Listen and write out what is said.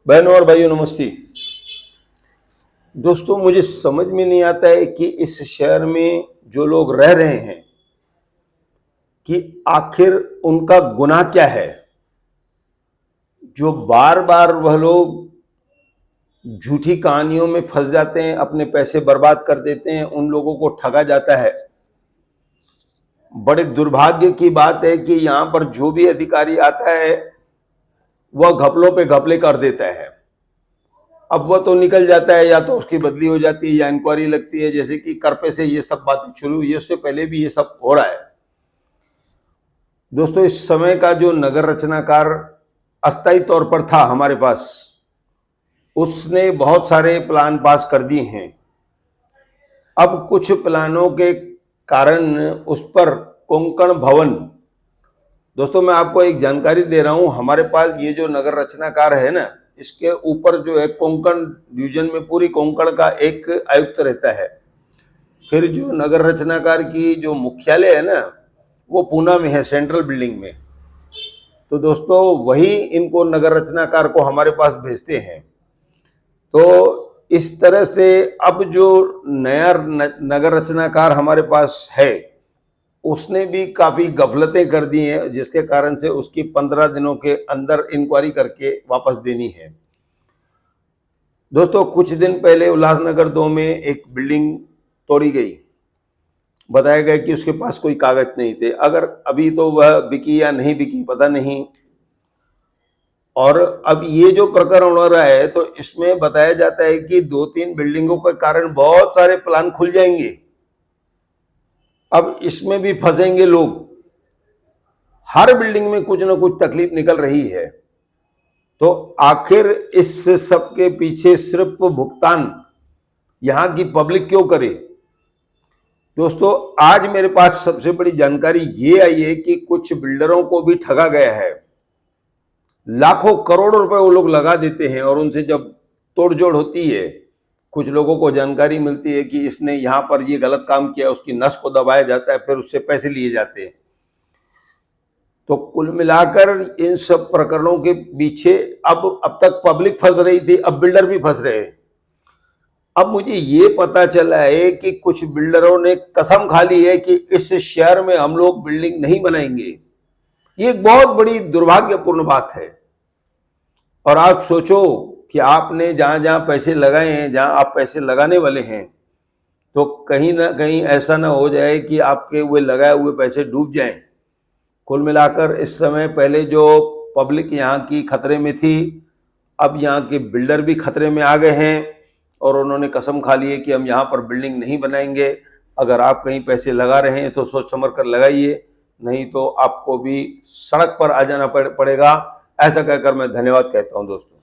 बहनों और भाइयों नमस्ते। दोस्तों, मुझे समझ में नहीं आता है कि इस शहर में जो लोग रह रहे हैं कि आखिर उनका गुनाह क्या है, जो बार बार वह लोग झूठी कहानियों में फंस जाते हैं, अपने पैसे बर्बाद कर देते हैं, उन लोगों को ठगा जाता है। बड़े दुर्भाग्य की बात है कि यहाँ पर जो भी अधिकारी आता है वह घपलों पे घपले कर देता है। अब वह तो निकल जाता है, या तो उसकी बदली हो जाती है या इंक्वायरी लगती है, जैसे कि करपे से ये सब बातें शुरू हुई, उससे पहले भी ये सब हो रहा है। दोस्तों, इस समय का जो नगर रचनाकार अस्थायी तौर पर था हमारे पास, उसने बहुत सारे प्लान पास कर दिए हैं। अब कुछ प्लानों के कारण उस पर कोंकण भवन, दोस्तों मैं आपको एक जानकारी दे रहा हूं, हमारे पास ये जो नगर रचनाकार है ना, इसके ऊपर जो है कोंकण डिवीजन में पूरी कोंकण का एक आयुक्त रहता है। फिर जो नगर रचनाकार की जो मुख्यालय है ना, वो पूना में है, सेंट्रल बिल्डिंग में। तो दोस्तों वही इनको नगर रचनाकार को हमारे पास भेजते हैं। तो इस तरह से अब जो नया नगर रचनाकार हमारे पास है, उसने भी काफी गफलतें कर दी हैं, जिसके कारण से उसकी 15 दिनों के अंदर इंक्वायरी करके वापस देनी है। दोस्तों, कुछ दिन पहले उल्लासनगर 2 में एक बिल्डिंग तोड़ी गई, बताया गया कि उसके पास कोई कागज नहीं थे। अगर अभी तो वह बिकी या नहीं बिकी पता नहीं। और अब ये जो प्रकरण हो रहा है, तो इसमें बताया जाता है कि 2-3 बिल्डिंगों के कारण बहुत सारे प्लान खुल जाएंगे। अब इसमें भी फंसेंगे लोग। हर बिल्डिंग में कुछ ना कुछ तकलीफ निकल रही है। तो आखिर इस सब के पीछे सिर्फ भुगतान यहां की पब्लिक क्यों करे? दोस्तों, आज मेरे पास सबसे बड़ी जानकारी ये आई है कि कुछ बिल्डरों को भी ठगा गया है। लाखों करोड़ों रुपए वो लोग लगा देते हैं, और उनसे जब तोड़जोड़ होती है, कुछ लोगों को जानकारी मिलती है कि इसने यहाँ पर ये गलत काम किया, उसकी नस को दबाया जाता है, फिर उससे पैसे लिए जाते हैं। तो कुल मिलाकर इन सब प्रकरणों के पीछे अब तक पब्लिक फंस रही थी, अब बिल्डर भी फंस रहे हैं। अब मुझे ये पता चला है कि कुछ बिल्डरों ने कसम खा ली है कि इस शहर में हम लोग बिल्डिंग नहीं बनाएंगे। ये एक बहुत बड़ी दुर्भाग्यपूर्ण बात है। और आप सोचो कि आपने जहां जहां पैसे लगाए हैं, जहां आप पैसे लगाने वाले हैं, तो कहीं ना कहीं ऐसा ना हो जाए कि आपके वो लगाए हुए पैसे डूब जाएं। कुल मिलाकर इस समय पहले जो पब्लिक यहाँ की खतरे में थी, अब यहाँ के बिल्डर भी खतरे में आ गए हैं, और उन्होंने कसम खा ली है कि हम यहाँ पर बिल्डिंग नहीं बनाएंगे। अगर आप कहीं पैसे लगा रहे हैं तो सोच समझ कर लगाइए, नहीं तो आपको भी सड़क पर आ जाना पड़ेगा। ऐसा कहकर मैं धन्यवाद कहता हूँ दोस्तों।